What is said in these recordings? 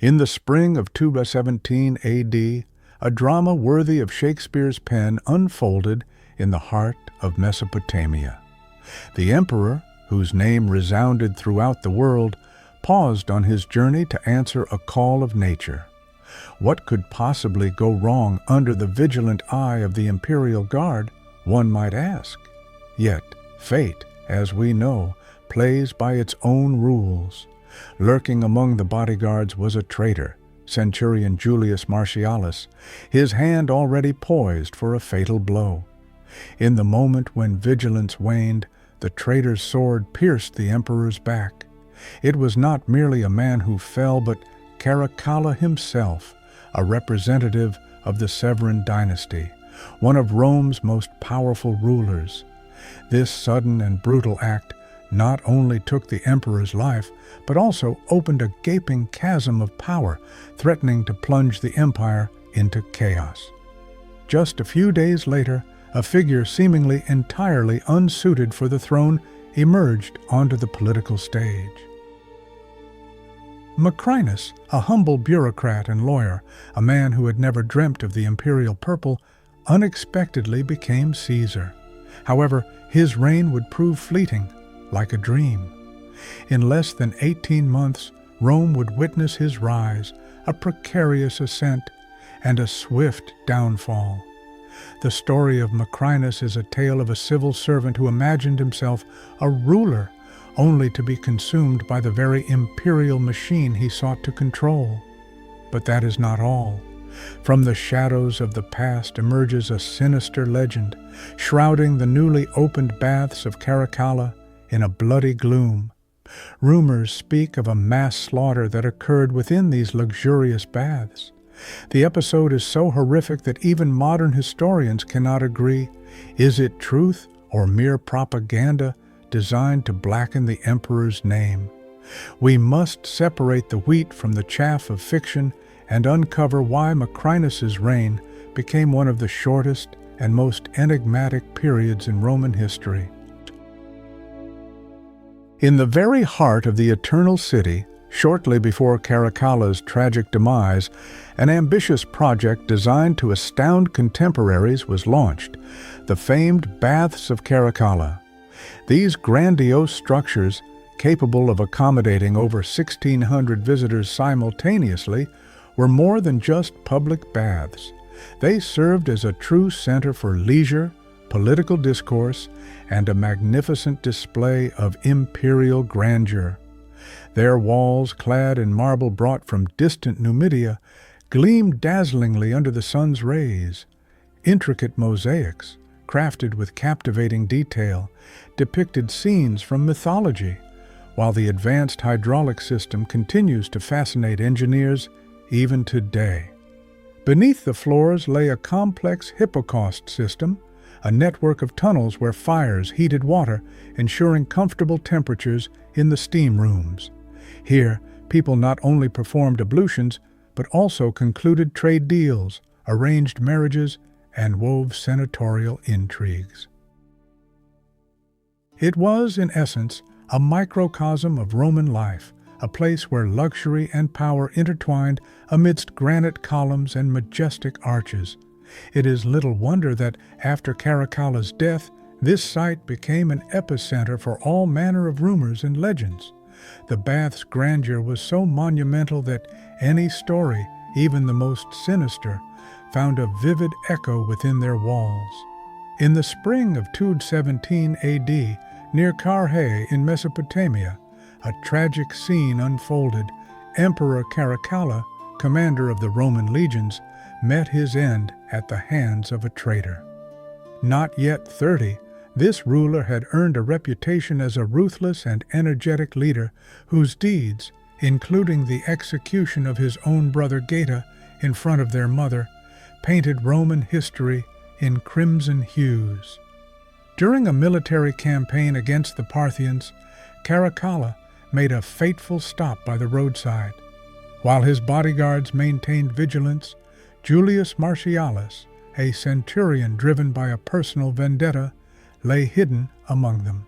In the spring of 217 AD, a drama worthy of Shakespeare's pen unfolded in the heart of Mesopotamia. The emperor, whose name resounded throughout the world, paused on his journey to answer a call of nature. What could possibly go wrong under the vigilant eye of the imperial guard, one might ask? Yet, fate, as we know, plays by its own rules. Lurking among the bodyguards was a traitor, Centurion Julius Martialis, his hand already poised for a fatal blow. In the moment when vigilance waned, the traitor's sword pierced the emperor's back. It was not merely a man who fell, but Caracalla himself, a representative of the Severan dynasty, one of Rome's most powerful rulers. This sudden and brutal act not only took the emperor's life, but also opened a gaping chasm of power, threatening to plunge the empire into chaos. Just a few days later, a figure seemingly entirely unsuited for the throne emerged onto the political stage. Macrinus, a humble bureaucrat and lawyer, a man who had never dreamt of the imperial purple, unexpectedly became Caesar. However, his reign would prove fleeting, like a dream. In less than 18 months, Rome would witness his rise, a precarious ascent, and a swift downfall. The story of Macrinus is a tale of a civil servant who imagined himself a ruler, only to be consumed by the very imperial machine he sought to control. But that is not all. From the shadows of the past emerges a sinister legend, shrouding the newly opened baths of Caracalla in a bloody gloom. Rumors speak of a mass slaughter that occurred within these luxurious baths. The episode is so horrific that even modern historians cannot agree. Is it truth or mere propaganda designed to blacken the emperor's name? We must separate the wheat from the chaff of fiction and uncover why Macrinus's reign became one of the shortest and most enigmatic periods in Roman history. In the very heart of the Eternal City, shortly before Caracalla's tragic demise, an ambitious project designed to astound contemporaries was launched, the famed Baths of Caracalla. These grandiose structures, capable of accommodating over 1,600 visitors simultaneously, were more than just public baths. They served as a true center for leisure, political discourse, and a magnificent display of imperial grandeur. Their walls, clad in marble brought from distant Numidia, gleamed dazzlingly under the sun's rays. Intricate mosaics, crafted with captivating detail, depicted scenes from mythology, while the advanced hydraulic system continues to fascinate engineers even today. Beneath the floors lay a complex hippocaust system, a network of tunnels where fires heated water, ensuring comfortable temperatures in the steam rooms. Here, people not only performed ablutions, but also concluded trade deals, arranged marriages, and wove senatorial intrigues. It was, in essence, a microcosm of Roman life, a place where luxury and power intertwined amidst granite columns and majestic arches. It is little wonder that, after Caracalla's death, this site became an epicenter for all manner of rumors and legends. The bath's grandeur was so monumental that any story, even the most sinister, found a vivid echo within their walls. In the spring of 217 AD, near Carrhae in Mesopotamia, a tragic scene unfolded. Emperor Caracalla, commander of the Roman legions, met his end at the hands of a traitor. Not yet 30, this ruler had earned a reputation as a ruthless and energetic leader whose deeds, including the execution of his own brother Geta in front of their mother, painted Roman history in crimson hues. During a military campaign against the Parthians, Caracalla made a fateful stop by the roadside. While his bodyguards maintained vigilance, Julius Martialis, a centurion driven by a personal vendetta, lay hidden among them.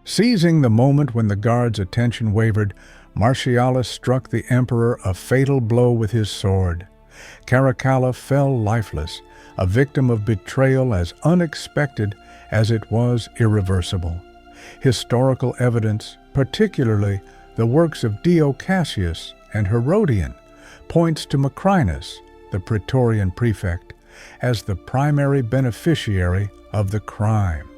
Seizing the moment when the guards' attention wavered, Martialis struck the emperor a fatal blow with his sword. Caracalla fell lifeless, a victim of betrayal as unexpected as it was irreversible. Historical evidence, particularly the works of Dio Cassius and Herodian, points to Macrinus, the Praetorian prefect, as the primary beneficiary of the crime.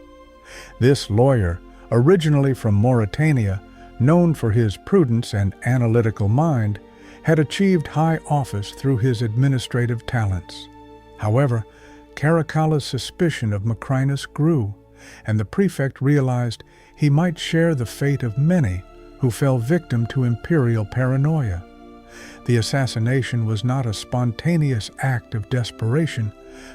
This lawyer, originally from Mauritania, known for his prudence and analytical mind, had achieved high office through his administrative talents. However, Caracalla's suspicion of Macrinus grew, and the prefect realized he might share the fate of many who fell victim to imperial paranoia. The assassination was not a spontaneous act of desperation,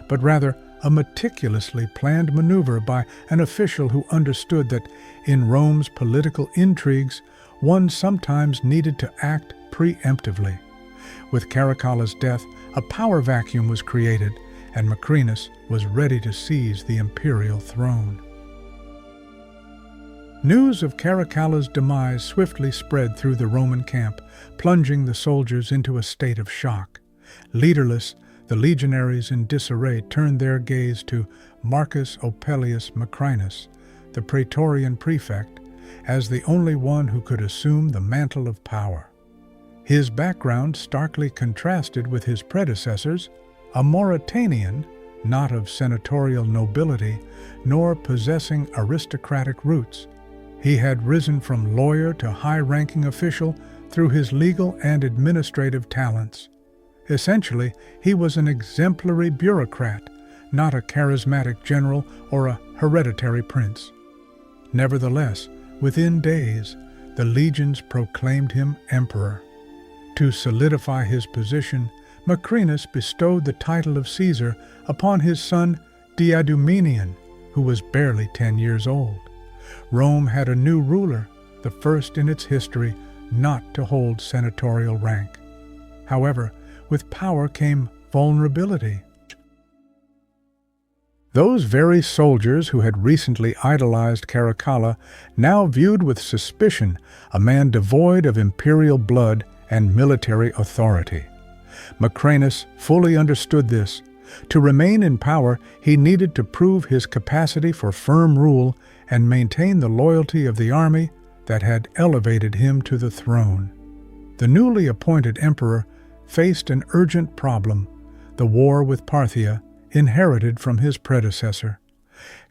but rather a meticulously planned maneuver by an official who understood that in Rome's political intrigues, one sometimes needed to act preemptively. With Caracalla's death, a power vacuum was created, and Macrinus was ready to seize the imperial throne. News of Caracalla's demise swiftly spread through the Roman camp, plunging the soldiers into a state of shock. Leaderless, the legionaries in disarray turned their gaze to Marcus Opellius Macrinus, the Praetorian prefect, as the only one who could assume the mantle of power. His background starkly contrasted with his predecessors, a Mauritanian, not of senatorial nobility, nor possessing aristocratic roots. He had risen from lawyer to high-ranking official through his legal and administrative talents. Essentially, he was an exemplary bureaucrat, not a charismatic general or a hereditary prince. Nevertheless, within days, the legions proclaimed him emperor. To solidify his position, Macrinus bestowed the title of Caesar upon his son Diadumenian, who was barely 10 years old. Rome had a new ruler, the first in its history not to hold senatorial rank. However, with power came vulnerability. Those very soldiers who had recently idolized Caracalla now viewed with suspicion a man devoid of imperial blood and military authority. Macrinus fully understood this. To remain in power, he needed to prove his capacity for firm rule and maintain the loyalty of the army that had elevated him to the throne. The newly appointed emperor faced an urgent problem, the war with Parthia, inherited from his predecessor.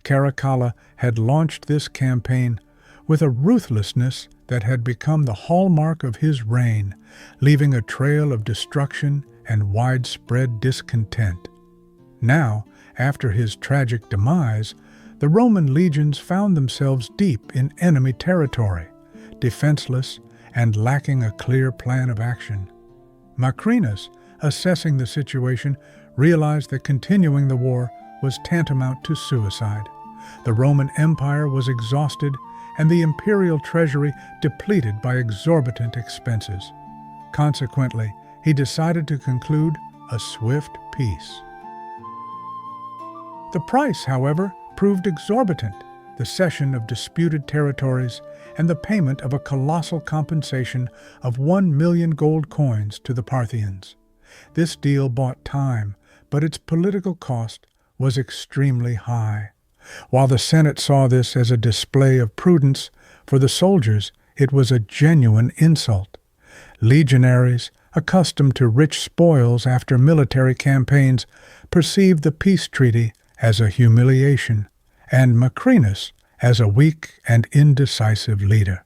Caracalla had launched this campaign with a ruthlessness that had become the hallmark of his reign, leaving a trail of destruction and widespread discontent. Now, after his tragic demise, the Roman legions found themselves deep in enemy territory, defenseless and lacking a clear plan of action. Macrinus, assessing the situation, realized that continuing the war was tantamount to suicide. The Roman Empire was exhausted and the imperial treasury depleted by exorbitant expenses. Consequently, he decided to conclude a swift peace. The price, however, proved exorbitant: the cession of disputed territories and the payment of a colossal compensation of 1 million gold coins to the Parthians. This deal bought time, but its political cost was extremely high. While the Senate saw this as a display of prudence, for the soldiers it was a genuine insult. Legionaries, accustomed to rich spoils after military campaigns, perceived the peace treaty as a humiliation, and Macrinus as a weak and indecisive leader.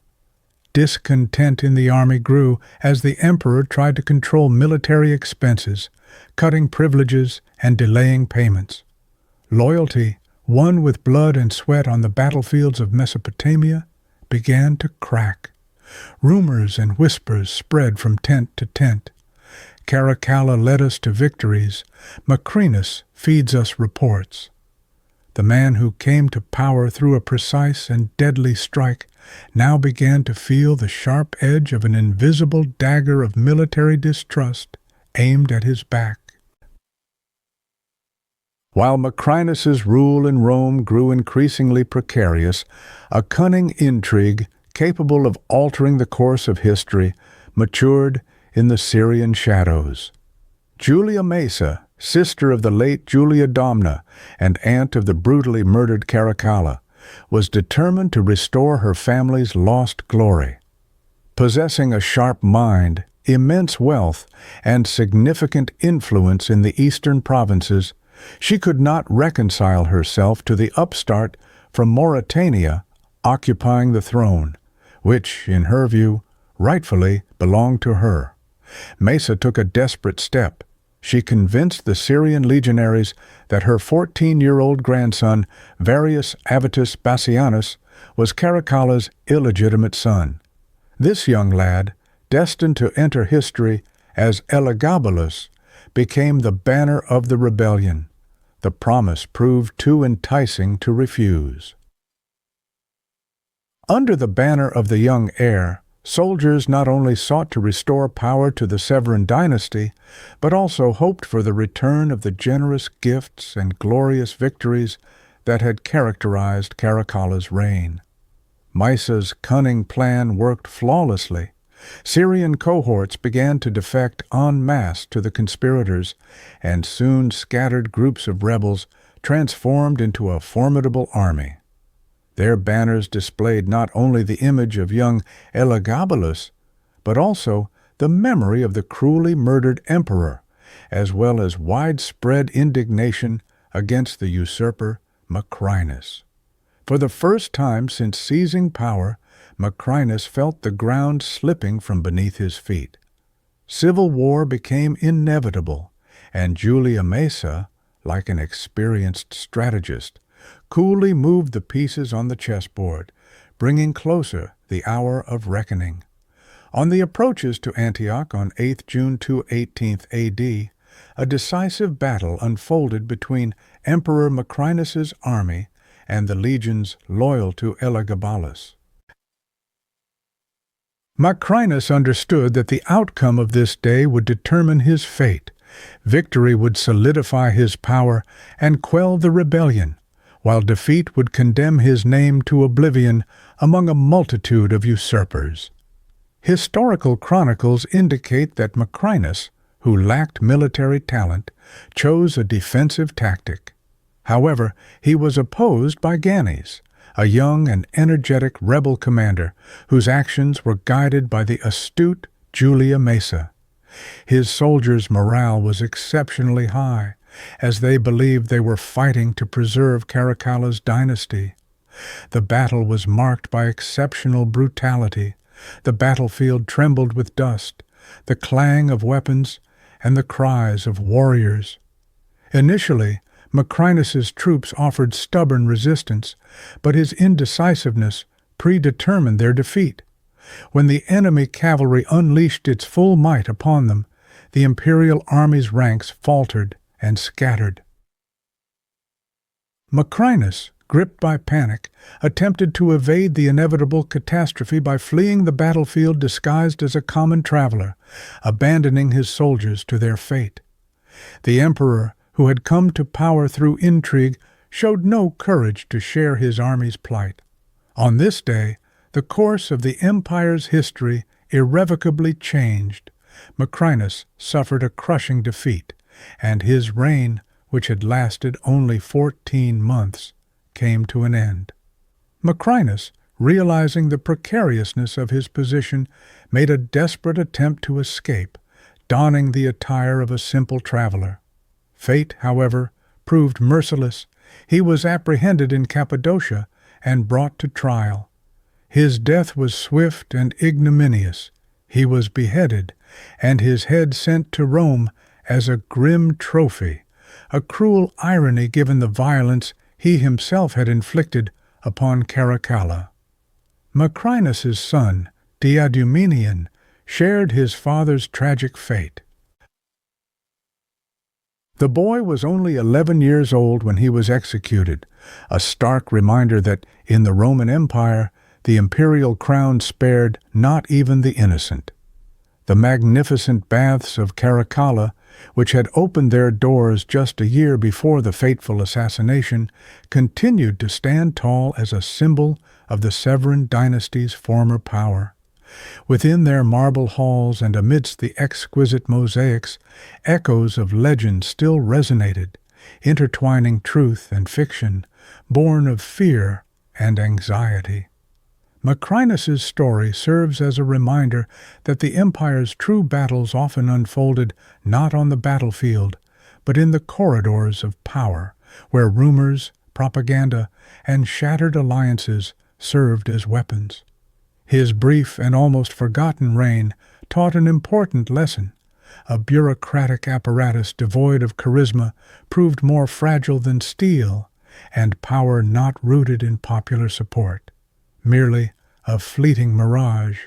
Discontent in the army grew as the emperor tried to control military expenses, cutting privileges and delaying payments. Loyalty, won with blood and sweat on the battlefields of Mesopotamia, began to crack. Rumors and whispers spread from tent to tent. Caracalla led us to victories. Macrinus feeds us reports. The man who came to power through a precise and deadly strike now began to feel the sharp edge of an invisible dagger of military distrust aimed at his back. While Macrinus's rule in Rome grew increasingly precarious, a cunning intrigue capable of altering the course of history, matured in the Syrian shadows. Julia Mesa, sister of the late Julia Domna and aunt of the brutally murdered Caracalla, was determined to restore her family's lost glory. Possessing a sharp mind, immense wealth, and significant influence in the eastern provinces, she could not reconcile herself to the upstart from Mauritania occupying the throne, which, in her view, rightfully belonged to her. Mesa took a desperate step. She convinced the Syrian legionaries that her 14-year-old grandson, Varius Avitus Bassianus, was Caracalla's illegitimate son. This young lad, destined to enter history as Elagabalus, became the banner of the rebellion. The promise proved too enticing to refuse. Under the banner of the young heir, soldiers not only sought to restore power to the Severan dynasty, but also hoped for the return of the generous gifts and glorious victories that had characterized Caracalla's reign. Mesa's cunning plan worked flawlessly. Syrian cohorts began to defect en masse to the conspirators, and soon scattered groups of rebels transformed into a formidable army. Their banners displayed not only the image of young Elagabalus, but also the memory of the cruelly murdered emperor, as well as widespread indignation against the usurper Macrinus. For the first time since seizing power, Macrinus felt the ground slipping from beneath his feet. Civil war became inevitable, and Julia Mesa, like an experienced strategist, coolly moved the pieces on the chessboard, bringing closer the hour of reckoning. On the approaches to Antioch on 8th June 218 AD, a decisive battle unfolded between Emperor Macrinus's army and the legions loyal to Elagabalus. Macrinus understood that the outcome of this day would determine his fate. Victory would solidify his power and quell the rebellion, while defeat would condemn his name to oblivion among a multitude of usurpers. Historical chronicles indicate that Macrinus, who lacked military talent, chose a defensive tactic. However, he was opposed by Gannes, a young and energetic rebel commander whose actions were guided by the astute Julia Mesa. His soldiers' morale was exceptionally high, as they believed they were fighting to preserve Caracalla's dynasty. The battle was marked by exceptional brutality. The battlefield trembled with dust, the clang of weapons, and the cries of warriors. Initially, Macrinus's troops offered stubborn resistance, but his indecisiveness predetermined their defeat. When the enemy cavalry unleashed its full might upon them, the imperial army's ranks faltered and scattered. Macrinus, gripped by panic, attempted to evade the inevitable catastrophe by fleeing the battlefield disguised as a common traveler, abandoning his soldiers to their fate. The emperor, who had come to power through intrigue, showed no courage to share his army's plight. On this day, the course of the empire's history irrevocably changed. Macrinus suffered a crushing defeat, and his reign, which had lasted only 14 months, came to an end. Macrinus, realizing the precariousness of his position, made a desperate attempt to escape, donning the attire of a simple traveler. Fate, however, proved merciless. He was apprehended in Cappadocia and brought to trial. His death was swift and ignominious. He was beheaded, and his head sent to Rome as a grim trophy, a cruel irony given the violence he himself had inflicted upon Caracalla. Macrinus's son, Diadumenian, shared his father's tragic fate. The boy was only 11 years old when he was executed, a stark reminder that, in the Roman Empire, the imperial crown spared not even the innocent. The magnificent baths of Caracalla, which had opened their doors just a year before the fateful assassination, continued to stand tall as a symbol of the Severan dynasty's former power. Within their marble halls and amidst the exquisite mosaics, echoes of legend still resonated, intertwining truth and fiction, born of fear and anxiety. Macrinus's story serves as a reminder that the empire's true battles often unfolded not on the battlefield, but in the corridors of power, where rumors, propaganda, and shattered alliances served as weapons. His brief and almost forgotten reign taught an important lesson. A bureaucratic apparatus devoid of charisma proved more fragile than steel, and power not rooted in popular support, merely a fleeting mirage.